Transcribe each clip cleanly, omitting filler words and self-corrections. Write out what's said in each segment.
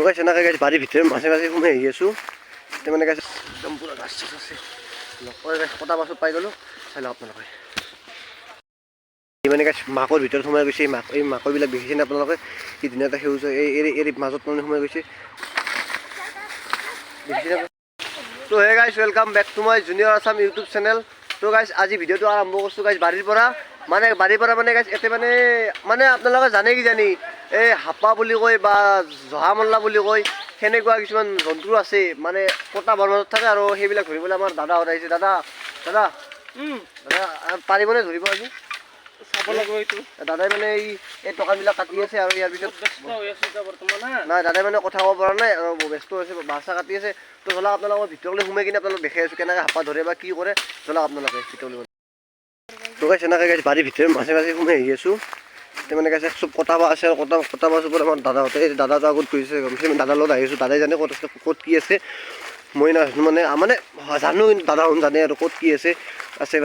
গাইছ এনেকৈ গাইছ বাৰীৰ ভিতৰত মাজে মাজে সোমাই আহি আছোঁ এতিয়া মানে গাইছ একদম পূৰা গাছ চাছ আছে লগৰ গাইছ কটা মাছত পাই গ'লোঁ চাই লওক আপোনালোকে মানে গাইছ মাকৰ ভিতৰত সোমাই গৈছে এই মাকৈবিলাক দেখিছেনে আপোনালোকে কি ধুনীয়া এটা সেউজ এই মাজত মানে সোমাই গৈছে দেখিছেনে তো hey guys welcome back to my junior Assam YouTube channel তো গাইছ আজি ভিডিঅ'টো আৰম্ভ কৰিছোঁ গাইছ বাৰীৰ পৰা মানে গাইছ এতে মানে আপোনালোকে জানে কিজানি এই হাপা বুলি কয় বা জহা মল্লা বুলি কয় সেনেকুৱা কিছুমান জন্তু আছে মানে কটা বনমাজত থাকে আৰু সেইবিলাক ধৰিবলৈ আমাৰ দাদাহঁত আহিছে দাদা পাৰিবনে ধৰিব আজি চাব লাগিব এইটো দাদাই মানে এই টকাবিলাক কাটি আছে আৰু ইয়াৰ পিছত নাই দাদাই মানে কথা ক'ব পৰা নাই আৰু ব্যস্ত হৈছে বাছা কাটি আছে তো ধৰক আপোনালোকৰ ভিতৰলৈ সোমাই কিনে আপোনালোকে দেখাই আছোঁ কেনেকৈ হাপা ধৰে বা কি কৰে ধৰক আপোনালোকে ভিতৰলৈ তো গাইছ এনেকৈ গাইছ বাৰীৰ ভিতৰত মাজে মাজে সোমাই আহি আছোঁ এতিয়া মানে গাইছ চব কটাব আছে আৰু কটাব চবত আমাৰ দাদাহঁতে দাদাটো আগত গৈছে গমছে দাদাৰ লগত আহিছোঁ দাদাই জানে ক'ত আছে ক'ত কি আছে মই নাজানো মানে জানো কিন্তু দাদাহঁত জানে আৰু ক'ত কি আছে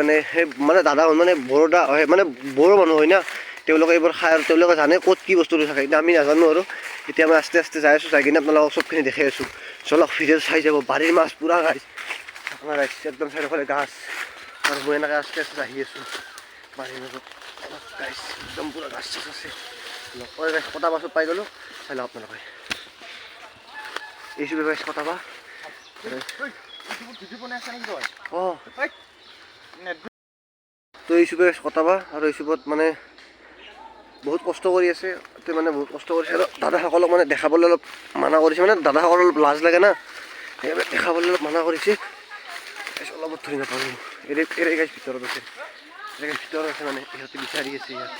মানে সেই মানে দাদাহঁত মানে বড়োদা হয় মানে বড়ো মানুহ হয় না তেওঁলোকে এইবোৰ খায় আৰু তেওঁলোকে জানে ক'ত কি বস্তুটো থাকে এতিয়া আমি নাজানো আৰু এতিয়া মই আস্তে আস্তে যাই আছোঁ যাই কিনে আপোনালোকক চবখিনি দেখাই আছোঁ চলক ভিডিঅ' চাই যাব বাৰীৰ মাছ পূৰা গাইছ আপোনাৰ গাইছ একদম চাৰিওফালে গাছ আৰু মই এনেকৈ আস্তে আস্তে আহি আছোঁ বাৰীৰ মাজত গাইছ একদম পূৰা গাছ চাছ আছে লগৰ গাইছ কটা মাছত পাই গ'লোঁ চাই লওক আপোনালোকে এইচোৰ গাইছ কটাবা অঁ তো এই চুপে কটাবা আৰু এই চুপত মানে বহুত কষ্ট কৰি আছে মানে বহুত কষ্ট কৰিছে আৰু দাদাসকলক মানে দেখাবলৈ অলপ মানা কৰিছে মানে দাদাসকলৰ অলপ লাজ লাগে না সেইবাবে দেখাবলৈ অলপ মানা কৰিছে অলপ ধৰি নাপালোঁ এৰে গাইছ ভিতৰত আছে ভিতৰত আছে মানে ইহঁতে বিচাৰি আছে ইয়াত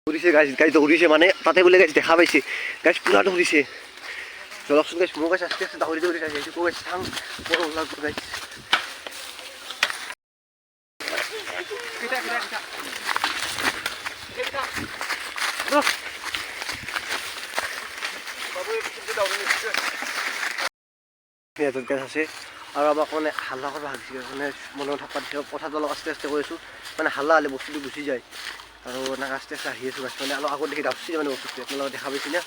দৌৰিছে গাইছ দৌৰিছে মানে তাতে বোলে গাইছ দেখা পাইছে গাইছ পূৰা দৌৰিছে জলকচোন গাইছ মোৰ গাইছ আস্তে আস্তে দৌৰি চাইছে এইটো গাইছ চাং বৰ ওলাব গাইছ আছে আৰু আমাক মানে হাল্লা কৰিব ভাবিছে মানে মনত থকা দিছে কথাটো অলপ আস্তে আস্তে কৈ আছোঁ মানে হাল্লা হ'লে বস্তুটো গুচি যায় আৰু এনেকৈ আস্তে আস্তে আহি আছোঁ গাছ মানে অলপ আগত দেখি ডাবছি মানে বস্তুটো আপোনালোকে দেখা পাইছে না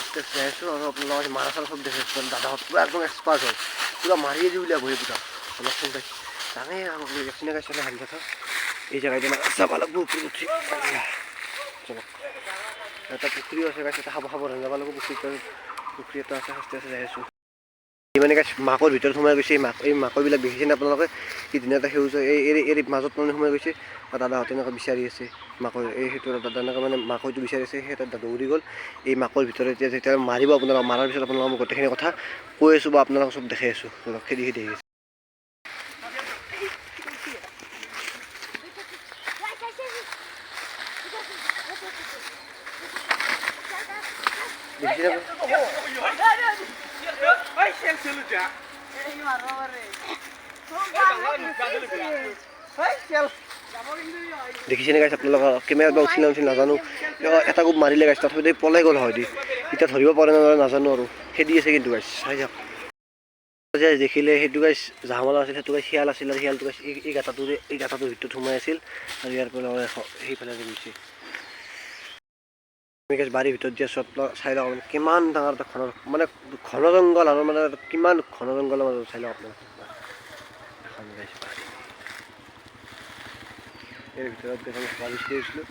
আস্তে আস্তে যাই আছোঁ আৰু আপোনালোকে মাৰা চাৰা চব দেখি আছোঁ দাদাহঁত পূৰা একদম এক্সপাৰ্ট হয় পূৰা মাৰিয়ে দি উলিয়াব সেই পূৰা অলপচোন গাইছ জানে আৰু চিনে গাইছ হাৰি কথা এই জেগাতে মানে চাব লাগিব পুখুৰী উঠি চলক এটা পুখুৰীও আছে গাইছ এটা খাব যাব লাগিব পুখুৰী এটা আছে আস্তে আস্তে যাই আছোঁ মানে গাইছ মাকৰ ভিতৰত সোমাই গৈছে এই মাকৈবিলাক দেখিছেনে আপোনালোকে কি ধুনীয়া এটা সেউজ এই মাজত মানে সোমাই গৈছে আৰু দাদাহঁতে এনেকৈ বিচাৰি আছে মাকৈ সেইটো দাদা এনেকৈ মানে মাকৈটো বিচাৰি আছে সেই দাদা দৌৰি গ'ল এই মাকৰ ভিতৰত যেতিয়া মাৰিব আপোনালোকক মাৰাৰ পিছত আপোনালোকক মই গোটেইখিনি কথা কৈ আছোঁ বা আপোনালোকক চব দেখাই আছোঁ খেদি আহি আছে দেখিছেনে গাইছ আপোনালোকৰ কেমেৰাত বা উঠিলে নাজানো এটা কোব মাৰিলে গাইছ তথাপিতো পলাই গ'ল হয় এতিয়া ধৰিব পাৰে নাজানো আৰু খেদি আছে কিন্তু গাইছ চাই যাওক দেখিলে সেইটো গাইছ জাহামালা আছিল সেইটো গাইছ শিয়াল আছিল আৰু শিয়ালটো গাইছ এই গাঁতাটোৰ ভিতৰত সোমাই আছিল আৰু ইয়াৰ পৰা সেইফালে গৈছে গাইছ বাৰীৰ ভিতৰত দিয়া চব চাই লওক মানে কিমান ডাঙৰ এটা ঘন জংঘল আৰু মানে কিমান ঘন জংঘলৰ মাজত চাই লওক আপোনালোকে এখন গাইছ এৰ ভিতৰত দেখুন বালিশ কৰিছিলোঁ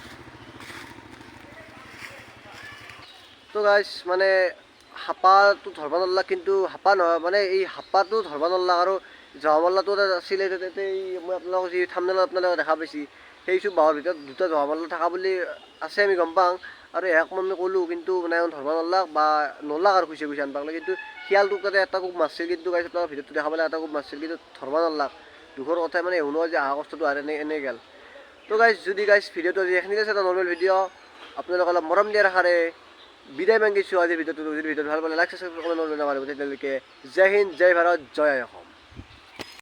তো গাইছ মানে হাপাটো ধৰবা নল্লা কিন্তু হাপা নহয় মানে এই হাপাটো ধৰবা নল্লা আৰু জহামল্লাটো আছিলে মই আপোনালোকক যি থাম্বনেইলত আপোনালোকে দেখা পাইছে সেইটো বাঁহৰ ভিতৰত দুটা জহামল্লা থকা বুলি আছে আমি গম পাওঁ আৰু ইয়াক মই ক'লোঁ কিন্তু মানে ধৰবা নল্লাক বা নল্লাক আৰু খুচি আনবাক লাগে কিন্তু শিয়ালটোক তাতে এটা কোব মাৰছিল কিন্তু গাইছ আপোনালোকৰ ভিডিঅ'টো দেখা পালে এটা কোব মাৰছিল কিন্তু ধৰবা নল্লাক দুখৰ কথাই মানে শুনো যে আহা কষ্টটো আৰু এনে গেল তো গাইছ যদি গাইছ ভিডিঅ'টো আজি এইখিনিতে আছে এটা নৰ্মেল ভিডিঅ' আপোনালোকে অলপ মৰম দিয়াৰ আশাৰে বিদায় মাগিছোঁ আজিৰ ভিডিঅ'টো যদি ভিডিঅ'টো ভাল পালে লাইক ছাবস্ক্ৰাইব কৰিব নাপাহৰিব তেতিয়ালৈকে জয় হিন্দ জয় ভাৰত জয় অসম।